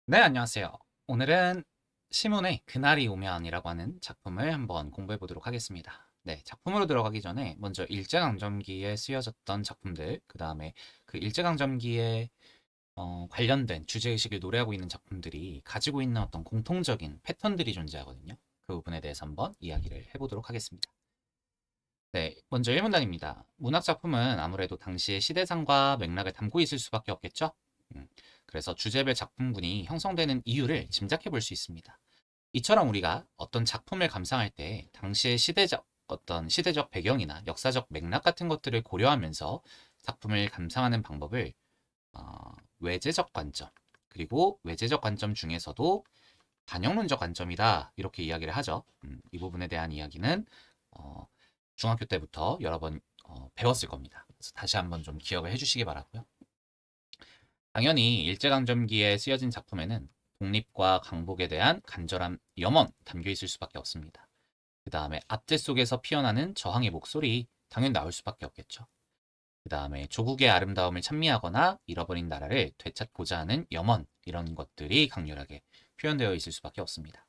네, 안녕하세요. 오늘은 시문의 그날이 오면이라고 하는 작품을 한번 공부해 보도록 하겠습니다. 네, 작품으로 들어가기 전에 먼저 일제강점기에 쓰여졌던 작품들, 그 다음에 그 일제강점기에 관련된 주제의식을 노래하고 있는 작품들이 가지고 있는 어떤 공통적인 패턴들이 존재하거든요. 그 부분에 대해서 한번 이야기를 해보도록 하겠습니다. 네, 먼저 1문단입니다. 문학작품은 아무래도 당시의 시대상과 맥락을 담고 있을 수밖에 없겠죠? 음, 그래서 주제별 작품군이 형성되는 이유를 짐작해 볼 수 있습니다. 이처럼 우리가 어떤 작품을 감상할 때 당시의 시대적 배경이나 역사적 맥락 같은 것들을 고려하면서 작품을 감상하는 방법을 외제적 관점, 그리고 외제적 관점 중에서도 반영론적 관점이다 이렇게 이야기를 하죠. 이 부분에 대한 이야기는 어, 중학교 때부터 여러 번 배웠을 겁니다. 그래서 다시 한번 좀 기억을 해주시기 바라고요. 당연히 일제강점기에 쓰여진 작품에는 독립과 강복에 대한 간절한 염원 담겨 있을 수밖에 없습니다. 그 다음에 압제 속에서 피어나는 저항의 목소리 당연히 나올 수밖에 없겠죠. 그 다음에 조국의 아름다움을 찬미하거나 잃어버린 나라를 되찾고자 하는 염원 이런 것들이 강렬하게 표현되어 있을 수밖에 없습니다.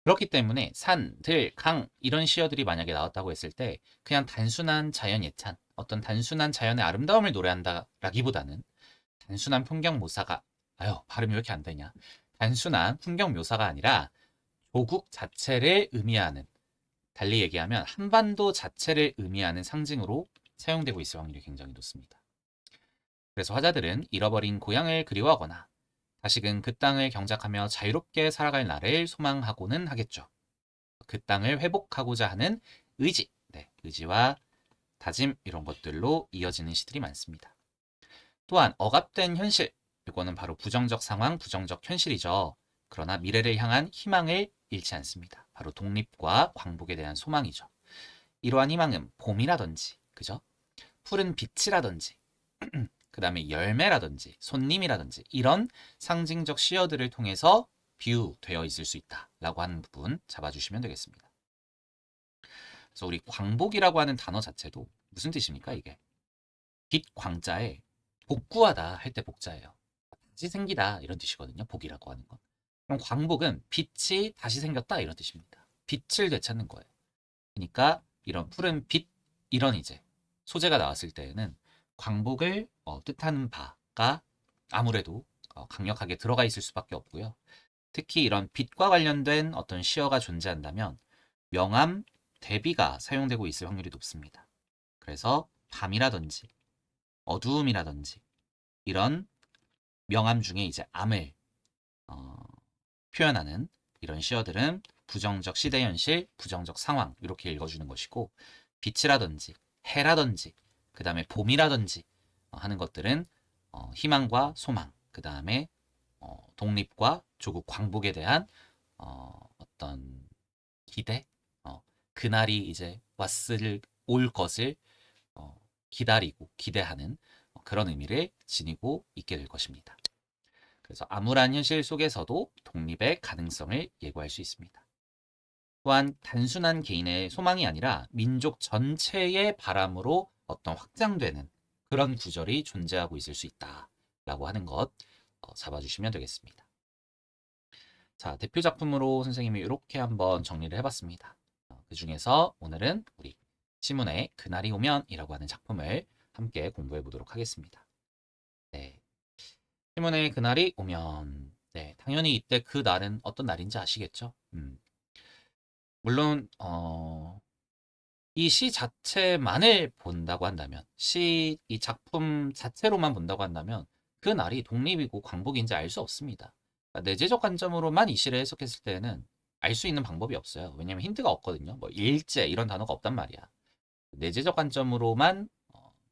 그렇기 때문에 산, 들, 강 이런 시어들이 만약에 나왔다고 했을 때 그냥 단순한 자연 예찬, 어떤 단순한 자연의 아름다움을 노래한다라기보다는 단순한 풍경 묘사가 아유 발음이 왜 이렇게 안 되냐 단순한 풍경 묘사가 아니라 조국 자체를 의미하는 달리 얘기하면 한반도 자체를 의미하는 상징으로 사용되고 있을 확률이 굉장히 높습니다. 그래서 화자들은 잃어버린 고향을 그리워하거나 다시금 그 땅을 경작하며 자유롭게 살아갈 날을 소망하고는 하겠죠. 그 땅을 회복하고자 하는 의지, 네, 의지와 다짐 이런 것들로 이어지는 시들이 많습니다. 또한 억압된 현실, 이거는 바로 부정적 상황, 부정적 현실이죠. 그러나 미래를 향한 희망을 잃지 않습니다. 바로 독립과 광복에 대한 소망이죠. 이러한 희망은 봄이라든지, 그죠? 푸른 빛이라든지, 그 다음에 열매라든지, 손님이라든지, 이런 상징적 시어들을 통해서 비유되어 있을 수 있다라고 하는 부분 잡아주시면 되겠습니다. 그래서 우리 광복이라고 하는 단어 자체도 무슨 뜻입니까, 이게? 빛 광자에 복구하다 할 때 복자예요. 다시 생기다 이런 뜻이거든요. 복이라고 하는 건. 그럼 광복은 빛이 다시 생겼다 이런 뜻입니다. 빛을 되찾는 거예요. 그러니까 이런 푸른 빛 이런 이제 소재가 나왔을 때에는 광복을 뜻하는 바가 아무래도 강력하게 들어가 있을 수밖에 없고요. 특히 이런 빛과 관련된 어떤 시어가 존재한다면 명암, 대비가 사용되고 있을 확률이 높습니다. 그래서 밤이라든지 어두움이라든지 이런 명암 중에 이제 암을 어, 표현하는 이런 시어들은 부정적 시대 현실, 부정적 상황 이렇게 읽어주는 것이고 빛이라든지 해라든지 그 다음에 봄이라든지 하는 것들은 희망과 소망 그 다음에 독립과 조국 광복에 대한 어떤 기대 그날이 이제 올 것을 기다리고 기대하는 그런 의미를 지니고 있게 될 것입니다. 그래서 암울한 현실 속에서도 독립의 가능성을 예고할 수 있습니다. 또한 단순한 개인의 소망이 아니라 민족 전체의 바람으로 어떤 확장되는 그런 구절이 존재하고 있을 수 있다라고 하는 것 잡아주시면 되겠습니다. 자, 대표 작품으로 선생님이 이렇게 한번 정리를 해봤습니다. 그 중에서 오늘은 우리 시문의 그날이 오면이라고 하는 작품을 함께 공부해 보도록 하겠습니다. 네, 시문의 그날이 오면 네, 당연히 이때 그 날은 어떤 날인지 아시겠죠? 물론 이 시 자체만을 본다고 한다면 이 작품 자체로만 본다고 한다면 그 날이 독립이고 광복인지 알 수 없습니다. 그러니까 내재적 관점으로만 이 시를 해석했을 때는 알 수 있는 방법이 없어요. 왜냐하면 힌트가 없거든요. 뭐 일제 이런 단어가 없단 말이야. 내재적 관점으로만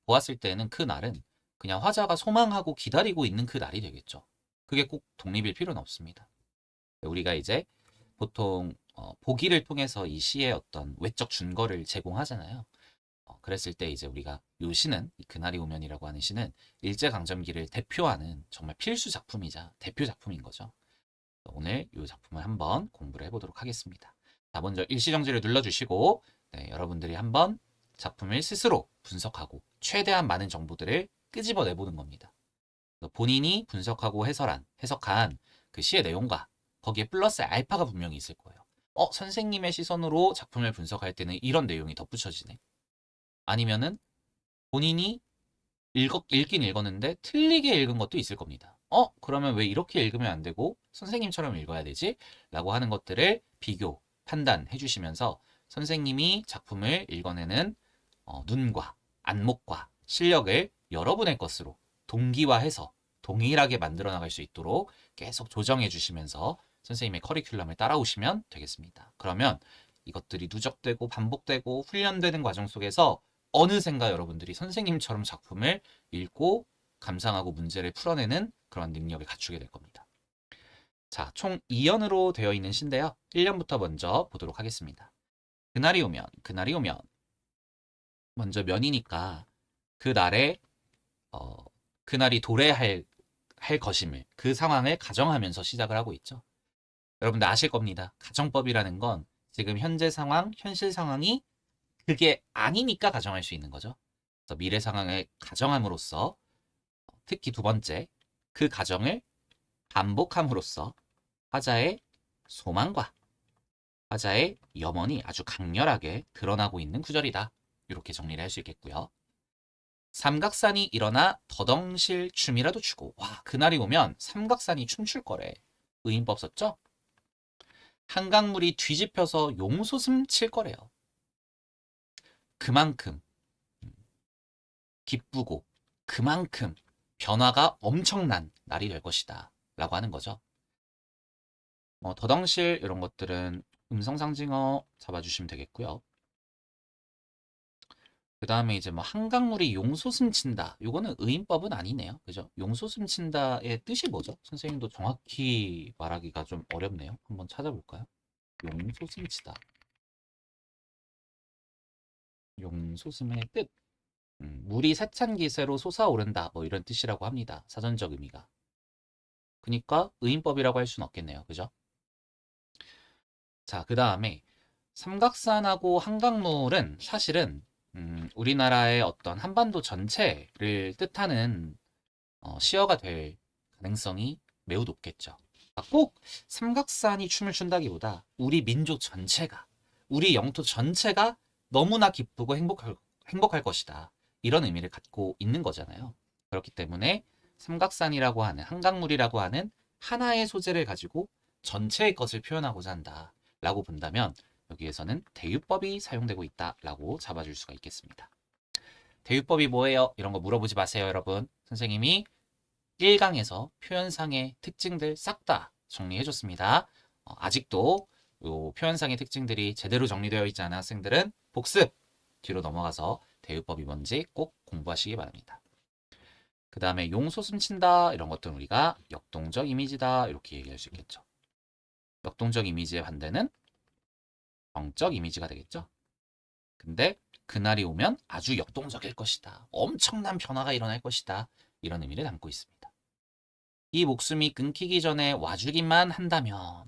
보았을 때는 그 날은 그냥 화자가 소망하고 기다리고 있는 그 날이 되겠죠. 그게 꼭 독립일 필요는 없습니다. 우리가 이제 보통 보기를 통해서 이 시의 어떤 외적 준거를 제공하잖아요. 그랬을 때 이제 우리가 요 시는 그날이 오면이라고 하는 시는 일제강점기를 대표하는 정말 필수 작품이자 대표 작품인 거죠. 오늘 이 작품을 한번 공부를 해보도록 하겠습니다. 자, 먼저 일시정지를 눌러주시고 네, 여러분들이 한번 작품을 스스로 분석하고 최대한 많은 정보들을 끄집어내보는 겁니다. 본인이 분석하고 해석한 그 시의 내용과 거기에 플러스 알파가 분명히 있을 거예요. 선생님의 시선으로 작품을 분석할 때는 이런 내용이 덧붙여지네. 아니면은 본인이 읽긴 읽었는데 틀리게 읽은 것도 있을 겁니다. 그러면 왜 이렇게 읽으면 안 되고 선생님처럼 읽어야 되지? 라고 하는 것들을 비교, 판단해 주시면서 선생님이 작품을 읽어내는 눈과 안목과 실력을 여러분의 것으로 동기화해서 동일하게 만들어 나갈 수 있도록 계속 조정해 주시면서 선생님의 커리큘럼을 따라오시면 되겠습니다. 그러면 이것들이 누적되고 반복되고 훈련되는 과정 속에서 어느샌가 여러분들이 선생님처럼 작품을 읽고 감상하고 문제를 풀어내는 그런 능력을 갖추게 될 겁니다. 자, 총 2연으로 되어 있는 시인데요. 1년부터 먼저 보도록 하겠습니다. 그날이 오면 먼저 면이니까 그날에 그날이 도래할 것임을 그 상황을 가정하면서 시작을 하고 있죠. 여러분들 아실 겁니다. 가정법이라는 건 지금 현재 상황, 현실 상황이 그게 아니니까 가정할 수 있는 거죠. 그래서 미래 상황을 가정함으로써 특히 두 번째 그 가정을 반복함으로써 화자의 소망과 화자의 염원이 아주 강렬하게 드러나고 있는 구절이다. 이렇게 정리를 할 수 있겠고요. 삼각산이 일어나 더덩실 춤이라도 추고 와 그날이 오면 삼각산이 춤출 거래. 의인법 썼죠? 한강물이 뒤집혀서 용솟음 칠 거래요. 그만큼 기쁘고 그만큼 변화가 엄청난 날이 될 것이다 라고 하는 거죠. 더덩실 이런 것들은 음성상징어 잡아주시면 되겠고요. 그 다음에 이제 뭐 한강물이 용솟음 친다. 요거는 의인법은 아니네요. 그죠? 용솟음 친다의 뜻이 뭐죠? 선생님도 정확히 말하기가 좀 어렵네요. 한번 찾아볼까요? 용솟음 치다. 용솟음의 뜻. 물이 세찬 기세로 솟아오른다. 뭐 이런 뜻이라고 합니다. 사전적 의미가. 그러니까 의인법이라고 할 수는 없겠네요. 그죠? 자, 그 다음에 삼각산하고 한강물은 사실은 우리나라의 어떤 한반도 전체를 뜻하는 시어가 될 가능성이 매우 높겠죠. 꼭 삼각산이 춤을 춘다기보다 우리 민족 전체가, 우리 영토 전체가 너무나 기쁘고 행복할 것이다. 이런 의미를 갖고 있는 거잖아요. 그렇기 때문에 삼각산이라고 하는, 한강물이라고 하는 하나의 소재를 가지고 전체의 것을 표현하고자 한다. 라고 본다면 여기에서는 대유법이 사용되고 있다라고 잡아줄 수가 있겠습니다. 대유법이 뭐예요? 이런 거 물어보지 마세요, 여러분. 선생님이 1강에서 표현상의 특징들 싹 다 정리해줬습니다. 아직도 요 표현상의 특징들이 제대로 정리되어 있지 않은 학생들은 복습! 뒤로 넘어가서 대유법이 뭔지 꼭 공부하시기 바랍니다. 그 다음에 용솟음 친다 이런 것들은 우리가 역동적 이미지다 이렇게 얘기할 수 있겠죠. 역동적 이미지의 반대는 정적 이미지가 되겠죠. 근데 그날이 오면 아주 역동적일 것이다. 엄청난 변화가 일어날 것이다. 이런 의미를 담고 있습니다. 이 목숨이 끊기기 전에 와주기만 한다면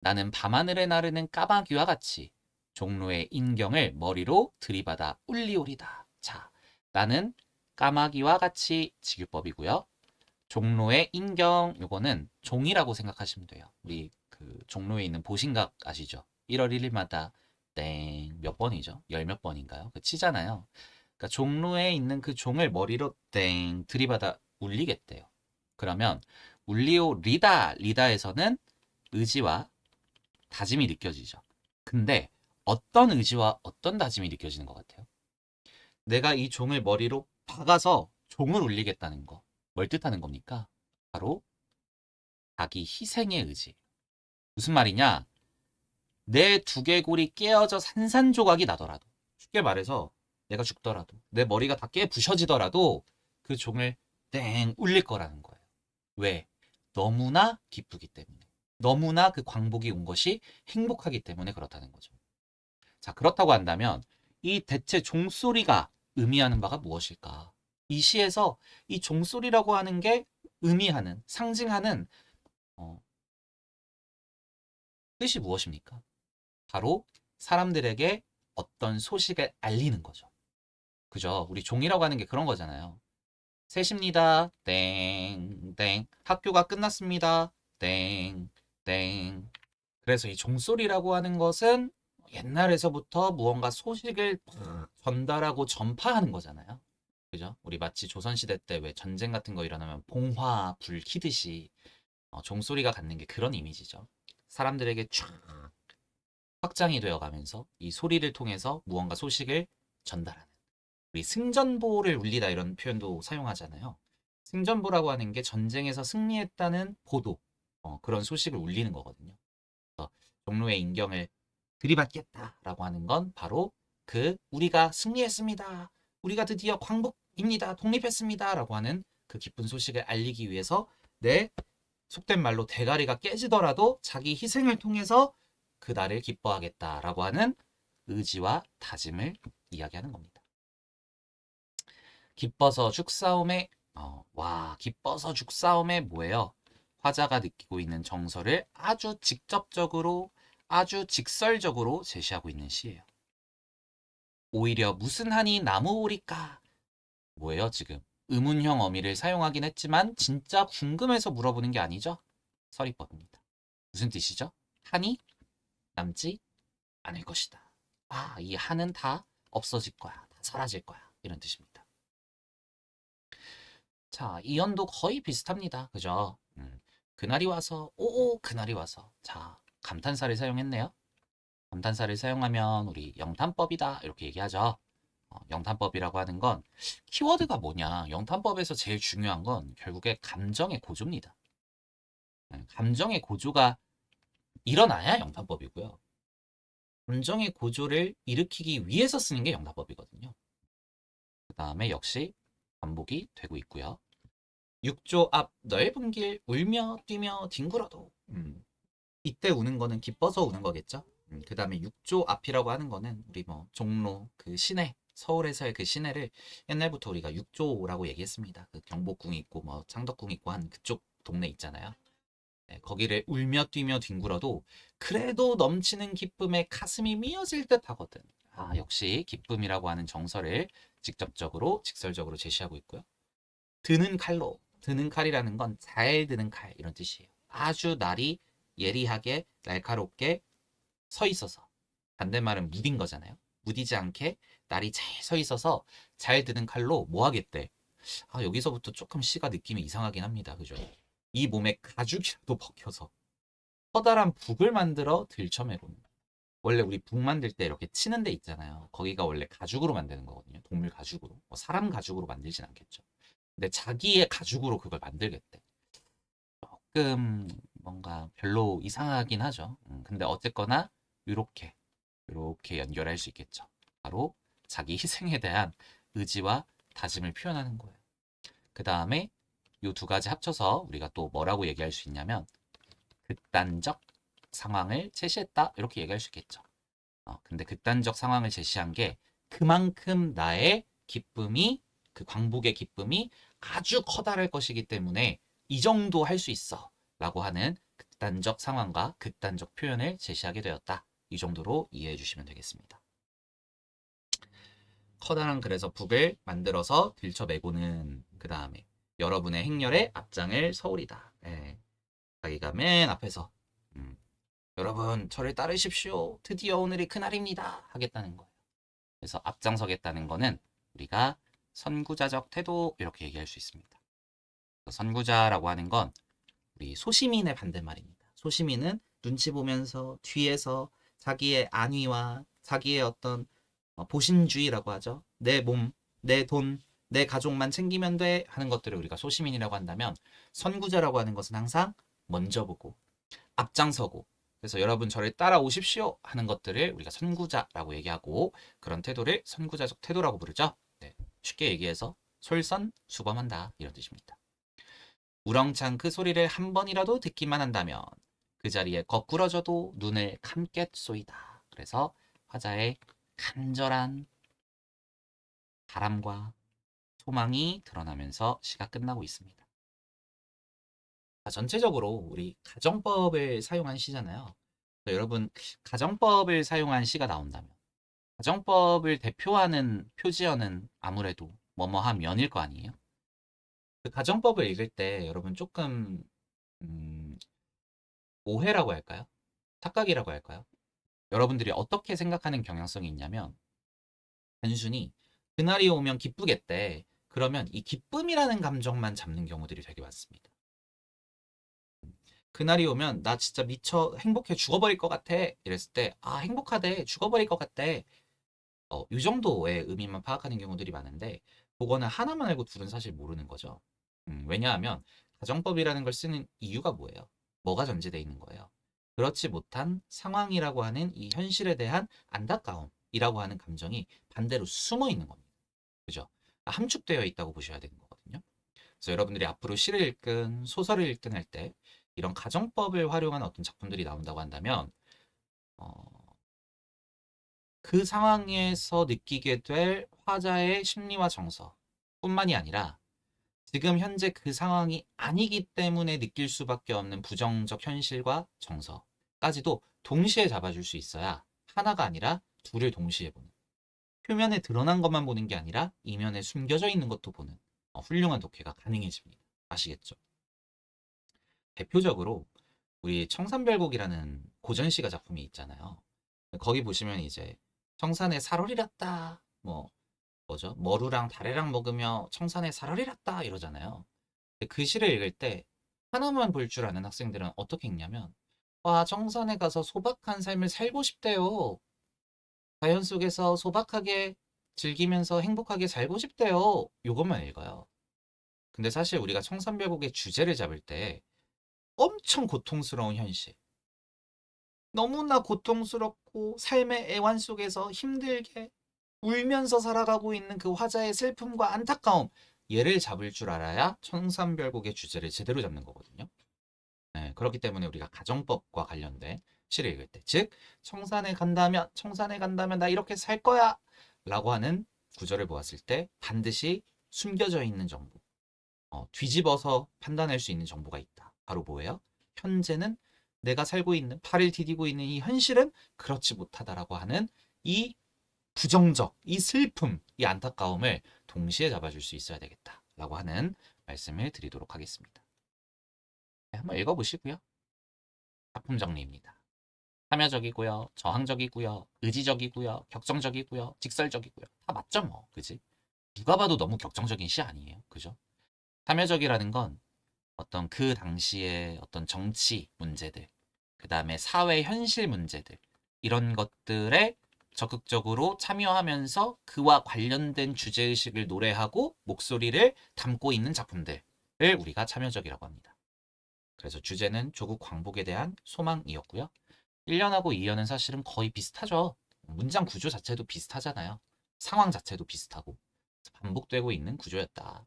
나는 밤하늘에 나르는 까마귀와 같이 종로의 인경을 머리로 들이받아 울리오리다. 자, 나는 까마귀와 같이 직유법이고요. 종로의 인경 요거는 종이라고 생각하시면 돼요. 우리 그 종로에 있는 보신각 아시죠? 1월 1일마다 땡 몇 번이죠? 열 몇 번인가요? 그 치잖아요. 그러니까 종로에 있는 그 종을 머리로 땡 들이받아 울리겠대요. 그러면 울리오 리다에서는 의지와 다짐이 느껴지죠. 근데 어떤 의지와 어떤 다짐이 느껴지는 것 같아요? 내가 이 종을 머리로 박아서 종을 울리겠다는 거. 뭘 뜻하는 겁니까? 바로 자기 희생의 의지. 무슨 말이냐? 내 두개골이 깨어져 산산조각이 나더라도 쉽게 말해서 내가 죽더라도 내 머리가 다 깨 부셔지더라도 그 종을 땡 울릴 거라는 거예요. 왜? 너무나 기쁘기 때문에. 너무나 그 광복이 온 것이 행복하기 때문에 그렇다는 거죠. 자, 그렇다고 한다면 이 대체 종소리가 의미하는 바가 무엇일까? 이 시에서 이 종소리라고 하는 게 의미하는, 상징하는 뜻이 무엇입니까? 바로 사람들에게 어떤 소식을 알리는 거죠. 그죠? 우리 종이라고 하는 게 그런 거잖아요. 셋입니다. 땡, 땡. 학교가 끝났습니다. 땡, 땡. 그래서 이 종소리라고 하는 것은 옛날에서부터 무언가 소식을 전달하고 전파하는 거잖아요. 그죠? 우리 마치 조선시대 때 왜 전쟁 같은 거 일어나면 봉화 불 켜듯이 종소리가 갖는 게 그런 이미지죠. 사람들에게 쫙 확장이 되어 가면서 이 소리를 통해서 무언가 소식을 전달하는. 우리 승전보를 울리다 이런 표현도 사용하잖아요. 승전보라고 하는 게 전쟁에서 승리했다는 보도, 그런 소식을 울리는 거거든요. 그래서 종로의 인경을 들이받겠다라고 하는 건 바로 우리가 승리했습니다. 우리가 드디어 광복입니다. 독립했습니다라고 하는 그 기쁜 소식을 알리기 위해서 내 속된 말로 대가리가 깨지더라도 자기 희생을 통해서 그 날을 기뻐하겠다라고 하는 의지와 다짐을 이야기하는 겁니다. 기뻐서 죽사옴에 기뻐서 죽사옴에 뭐예요? 화자가 느끼고 있는 정서를 아주 직접적으로 아주 직설적으로 제시하고 있는 시예요. 오히려 무슨 한이 나무오리까? 뭐예요, 지금? 의문형 어미를 사용하긴 했지만 진짜 궁금해서 물어보는 게 아니죠? 서리법입니다. 무슨 뜻이죠? 한이 남지 않을 것이다. 이 한은 다 없어질 거야. 다 사라질 거야. 이런 뜻입니다. 자, 이 연도 거의 비슷합니다. 그죠? 그날이 와서, 그날이 와서. 자, 감탄사를 사용했네요. 감탄사를 사용하면 우리 영탄법이다. 이렇게 얘기하죠. 영탄법이라고 하는 건 키워드가 뭐냐? 영탄법에서 제일 중요한 건 결국에 감정의 고조입니다. 감정의 고조가 일어나야 영탄법이고요. 감정의 고조를 일으키기 위해서 쓰는 게 영탄법이거든요. 그 다음에 역시 반복이 되고 있고요. 6조 앞 넓은 길 울며 뛰며 뒹굴어도 이때 우는 거는 기뻐서 우는 거겠죠. 그 다음에 6조 앞이라고 하는 거는 우리 뭐 종로 그 시내 서울에서의 그 시내를 옛날부터 우리가 6조라고 얘기했습니다. 그 경복궁 있고 뭐 창덕궁 있고 한 그쪽 동네 있잖아요. 네, 거기를 울며 뛰며 뒹굴어도 그래도 넘치는 기쁨에 가슴이 미어질 듯 하거든. 역시 기쁨이라고 하는 정서를 직접적으로 직설적으로 제시하고 있고요. 드는 칼로, 드는 칼이라는 건 잘 드는 칼 이런 뜻이에요. 아주 날이 예리하게 날카롭게 서 있어서, 반대말은 무딘 거잖아요. 무디지 않게 날이 잘 서 있어서 잘 드는 칼로 뭐 하겠대. 여기서부터 조금 시가 느낌이 이상하긴 합니다. 그죠? 이 몸에 가죽이라도 벗겨서 커다란 북을 만들어 들쳐매고. 원래 우리 북 만들 때 이렇게 치는 데 있잖아요. 거기가 원래 가죽으로 만드는 거거든요. 동물 가죽으로. 사람 가죽으로 만들진 않겠죠. 근데 자기의 가죽으로 그걸 만들겠대. 조금 뭔가 별로 이상하긴 하죠. 근데 어쨌거나 이렇게 연결할 수 있겠죠. 바로 자기 희생에 대한 의지와 다짐을 표현하는 거예요. 그 다음에 이 두 가지 합쳐서 우리가 또 뭐라고 얘기할 수 있냐면 극단적 상황을 제시했다 이렇게 얘기할 수 있겠죠. 근데 극단적 상황을 제시한 게 그만큼 나의 기쁨이 그 광복의 기쁨이 아주 커다랄 것이기 때문에 이 정도 할 수 있어 라고 하는 극단적 상황과 극단적 표현을 제시하게 되었다. 이 정도로 이해해 주시면 되겠습니다. 커다란 그래서 북을 만들어서 들쳐매고는 그 다음에 여러분의 행렬의 앞장을 서오리다. 자기가 맨 앞에서 여러분 저를 따르십시오. 드디어 오늘이 그날입니다. 하겠다는 거예요. 그래서 앞장서겠다는 거는 우리가 선구자적 태도 이렇게 얘기할 수 있습니다. 선구자라고 하는 건 우리 소시민의 반대말입니다. 소시민은 눈치 보면서 뒤에서 자기의 안위와 자기의 어떤 보신주의라고 하죠. 내 몸, 내 돈, 내 가족만 챙기면 돼 하는 것들을 우리가 소시민이라고 한다면 선구자라고 하는 것은 항상 먼저 보고 앞장서고 그래서 여러분 저를 따라오십시오 하는 것들을 우리가 선구자라고 얘기하고 그런 태도를 선구자적 태도라고 부르죠. 네, 쉽게 얘기해서 솔선수범한다 이런 뜻입니다. 우렁찬 그 소리를 한 번이라도 듣기만 한다면 그 자리에 거꾸러져도 눈을 감겠소이다. 그래서 화자의 간절한 바람과 소망이 드러나면서 시가 끝나고 있습니다. 전체적으로 우리 가정법을 사용한 시잖아요. 여러분 가정법을 사용한 시가 나온다면 가정법을 대표하는 표지어는 아무래도 뭐뭐하면일 거 아니에요? 그 가정법을 읽을 때 여러분 조금 오해라고 할까요? 착각이라고 할까요? 여러분들이 어떻게 생각하는 경향성이 있냐면 단순히 그날이 오면 기쁘겠대. 그러면 이 기쁨이라는 감정만 잡는 경우들이 되게 많습니다. 그날이 오면 나 진짜 미쳐 행복해 죽어버릴 것 같아. 이랬을 때 아 행복하대 죽어버릴 것 같대. 이 정도의 의미만 파악하는 경우들이 많은데 그거는 하나만 알고 둘은 사실 모르는 거죠. 왜냐하면 가정법이라는 걸 쓰는 이유가 뭐예요? 뭐가 전제되어 있는 거예요? 그렇지 못한 상황이라고 하는 이 현실에 대한 안타까움이라고 하는 감정이 반대로 숨어 있는 겁니다. 그죠? 함축되어 있다고 보셔야 되는 거거든요. 그래서 여러분들이 앞으로 시를 읽든 소설을 읽든 할 때 이런 가정법을 활용한 어떤 작품들이 나온다고 한다면 어, 그 상황에서 느끼게 될 화자의 심리와 정서 뿐만이 아니라 지금 현재 그 상황이 아니기 때문에 느낄 수밖에 없는 부정적 현실과 정서까지도 동시에 잡아줄 수 있어야 하나가 아니라 둘을 동시에 보는 표면에 드러난 것만 보는 게 아니라 이면에 숨겨져 있는 것도 보는 훌륭한 독해가 가능해집니다. 아시겠죠? 대표적으로 우리 청산별곡이라는 고전시가 작품이 있잖아요. 거기 보시면 이제 청산에 살얼이 났다. 뭐 뭐죠? 머루랑 다래랑 먹으며 청산에 살얼이 났다 이러잖아요. 근데 그 시를 읽을 때 하나만 볼 줄 아는 학생들은 어떻게 읽냐면 와 청산에 가서 소박한 삶을 살고 싶대요. 자연 속에서 소박하게 즐기면서 행복하게 살고 싶대요. 요것만 읽어요. 근데 사실 우리가 청산별곡의 주제를 잡을 때 엄청 고통스러운 현실 너무나 고통스럽고 삶의 애환 속에서 힘들게 울면서 살아가고 있는 그 화자의 슬픔과 안타까움 얘를 잡을 줄 알아야 청산별곡의 주제를 제대로 잡는 거거든요. 네, 그렇기 때문에 우리가 가정법과 관련된 시를 읽을 때, 즉 청산에 간다면 나 이렇게 살 거야 라고 하는 구절을 보았을 때 반드시 숨겨져 있는 정보, 뒤집어서 판단할 수 있는 정보가 있다. 바로 뭐예요? 현재는 내가 살고 있는, 팔을 디디고 있는 이 현실은 그렇지 못하다라고 하는 이 부정적, 이 슬픔, 이 안타까움을 동시에 잡아줄 수 있어야 되겠다라고 하는 말씀을 드리도록 하겠습니다. 네, 한번 읽어보시고요. 작품 정리입니다. 참여적이고요, 저항적이고요, 의지적이고요, 격정적이고요, 직설적이고요. 다 맞죠 뭐, 그지? 누가 봐도 너무 격정적인 시 아니에요, 그죠? 참여적이라는 건 어떤 그 당시의 어떤 정치 문제들, 그 다음에 사회 현실 문제들, 이런 것들에 적극적으로 참여하면서 그와 관련된 주제의식을 노래하고 목소리를 담고 있는 작품들을 우리가 참여적이라고 합니다. 그래서 주제는 조국 광복에 대한 소망이었고요. 1년하고 2년은 사실은 거의 비슷하죠. 문장 구조 자체도 비슷하잖아요. 상황 자체도 비슷하고 반복되고 있는 구조였다.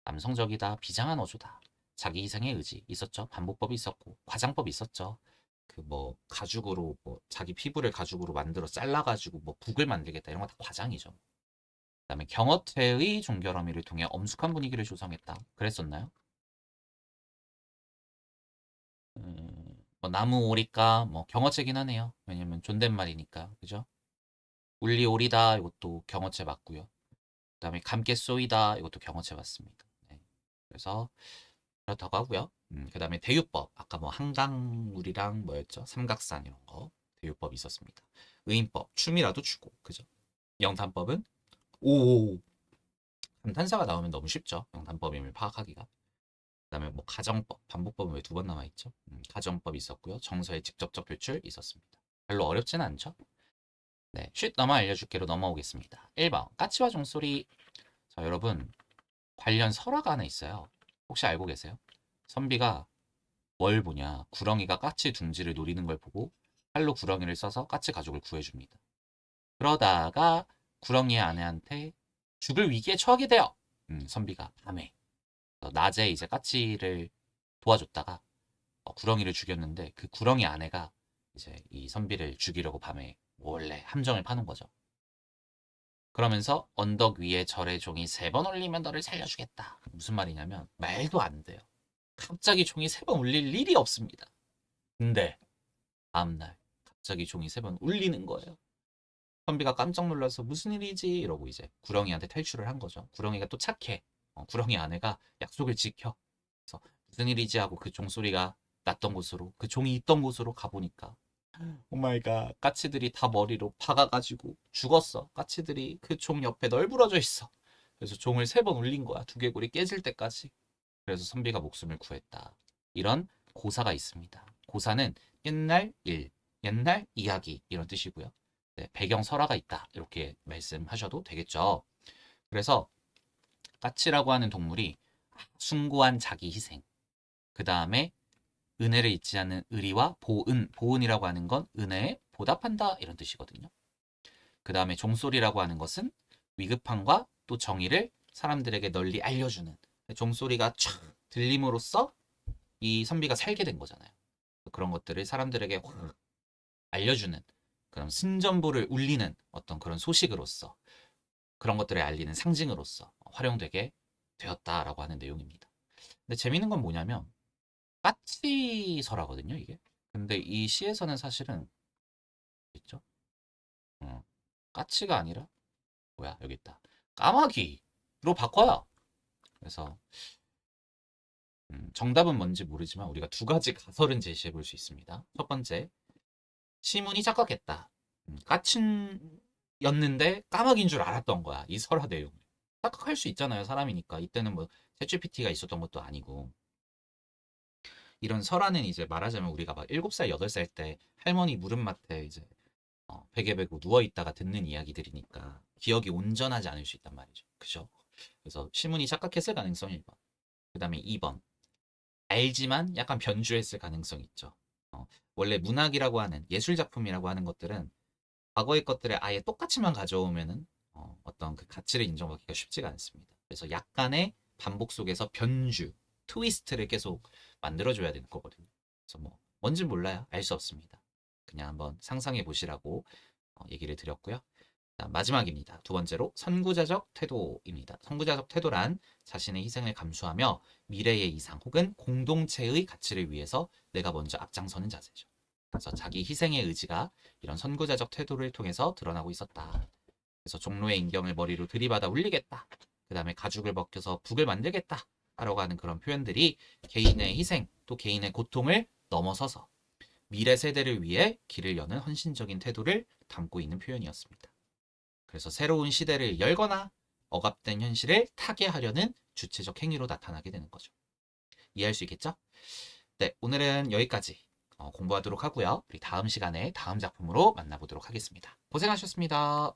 남성적이다, 비장한 어조다. 자기 희생의 의지 있었죠. 반복법이 있었고 과장법이 있었죠. 그 뭐 가죽으로 뭐 자기 피부를 가죽으로 만들어 잘라가지고 뭐 북을 만들겠다 이런 거 다 과장이죠. 그다음에 경어퇴의 종결 어미를 통해 엄숙한 분위기를 조성했다. 그랬었나요? 뭐 나무 오리까 뭐 경어체긴 하네요. 왜냐면 존댓말이니까 그죠? 울리 오리다 이것도 경어체 맞고요. 그다음에 감개 쏘이다 이것도 경어체 맞습니다. 네. 그래서 그렇다고 하고요. 그다음에 대유법 아까 뭐 한강물이랑 뭐였죠? 삼각산 이런 거 대유법이 있었습니다. 의인법 춤이라도 추고 그죠? 영탄법은 오 감탄사가 나오면 너무 쉽죠. 영탄법임을 파악하기가. 그다음에 뭐 가정법 반복법은 왜 두 번 남아 있죠? 가정법 있었고요. 정서의 직접적 표출 있었습니다. 별로 어렵지는 않죠? 네, 쉿 넘어 알려줄게로 넘어오겠습니다. 1번 까치와 종소리. 자 여러분 관련 설화가 하나 있어요. 혹시 알고 계세요? 선비가 뭘 보냐? 구렁이가 까치 둥지를 노리는 걸 보고 팔로 구렁이를 써서 까치 가족을 구해줍니다. 그러다가 구렁이의 아내한테 죽을 위기에 처하게 돼요. 선비가 밤에 낮에 이제 까치를 도와줬다가 구렁이를 죽였는데 그 구렁이 아내가 이제 이 선비를 죽이려고 밤에 몰래 함정을 파는 거죠. 그러면서 언덕 위에 절의 종이 3번 울리면 너를 살려주겠다. 무슨 말이냐면 말도 안 돼요. 갑자기 종이 3번 울릴 일이 없습니다. 근데 다음날 갑자기 종이 3번 울리는 거예요. 선비가 깜짝 놀라서 무슨 일이지 이러고 이제 구렁이한테 탈출을 한 거죠. 구렁이가 또 착해. 구렁이 아내가 약속을 지켜. 그래서 무슨 일이지 하고 그 종소리가 났던 곳으로, 그 종이 있던 곳으로 가보니까 오마이갓, 까치들이 다 머리로 박아가지고 죽었어. 까치들이 그 종 옆에 널브러져 있어. 그래서 종을 3번 울린 거야. 두개골이 깨질 때까지. 그래서 선비가 목숨을 구했다. 이런 고사가 있습니다. 고사는 옛날 일, 옛날 이야기 이런 뜻이고요. 네, 배경 설화가 있다. 이렇게 말씀하셔도 되겠죠. 그래서 까치라고 하는 동물이 숭고한 자기 희생, 그 다음에 은혜를 잊지 않는 의리와 보은, 보은이라고 하는 건 은혜에 보답한다 이런 뜻이거든요. 그 다음에 종소리라고 하는 것은 위급함과 또 정의를 사람들에게 널리 알려주는, 종소리가 촥 들림으로써 이 선비가 살게 된 거잖아요. 그런 것들을 사람들에게 확 알려주는, 그런 승전보를 울리는 어떤 그런 소식으로서, 그런 것들을 알리는 상징으로서 활용되게 되었다라고 하는 내용입니다. 근데 재밌는 건 뭐냐면 까치설하거든요, 이게. 근데 이 시에서는 사실은 있죠. 까치가 아니라 뭐야, 여기 있다. 까마귀로 바꿔요. 그래서 정답은 뭔지 모르지만 우리가 2가지 가설은 제시해 볼 수 있습니다. 첫 번째, 시문이 착각했다. 까친였는데 까마귀인 줄 알았던 거야. 이 설화 내용을. 착각할 수 있잖아요, 사람이니까. 이때는 뭐 챗GPT가 있었던 것도 아니고. 이런 설화는 이제 말하자면 우리가 막 7살, 8살 때 할머니 무릎맡에 이제 베개 베고 누워 있다가 듣는 이야기들이니까 기억이 온전하지 않을 수 있단 말이죠. 그죠? 그래서 시문이 착각했을 가능성이 1번. 그 다음에 2번. 알지만 약간 변주했을 가능성이 있죠. 원래 문학이라고 하는 예술 작품이라고 하는 것들은 과거의 것들을 아예 똑같이만 가져오면은 어떤 그 가치를 인정받기가 쉽지가 않습니다. 그래서 약간의 반복 속에서 변주, 트위스트를 계속 만들어줘야 되는 거거든요. 그래서 뭐 뭔진 몰라요. 알 수 없습니다. 그냥 한번 상상해 보시라고 얘기를 드렸고요. 마지막입니다. 2번째로 선구자적 태도입니다. 선구자적 태도란 자신의 희생을 감수하며 미래의 이상 혹은 공동체의 가치를 위해서 내가 먼저 앞장서는 자세죠. 그래서 자기 희생의 의지가 이런 선구자적 태도를 통해서 드러나고 있었다. 그래서 종로의 인경을 머리로 들이받아 울리겠다. 그 다음에 가죽을 벗겨서 북을 만들겠다. 라고 하는 그런 표현들이 개인의 희생 또 개인의 고통을 넘어서서 미래 세대를 위해 길을 여는 헌신적인 태도를 담고 있는 표현이었습니다. 그래서 새로운 시대를 열거나 억압된 현실을 타개하려는 주체적 행위로 나타나게 되는 거죠. 이해할 수 있겠죠? 네, 오늘은 여기까지 공부하도록 하고요. 우리 다음 시간에 다음 작품으로 만나보도록 하겠습니다. 고생하셨습니다.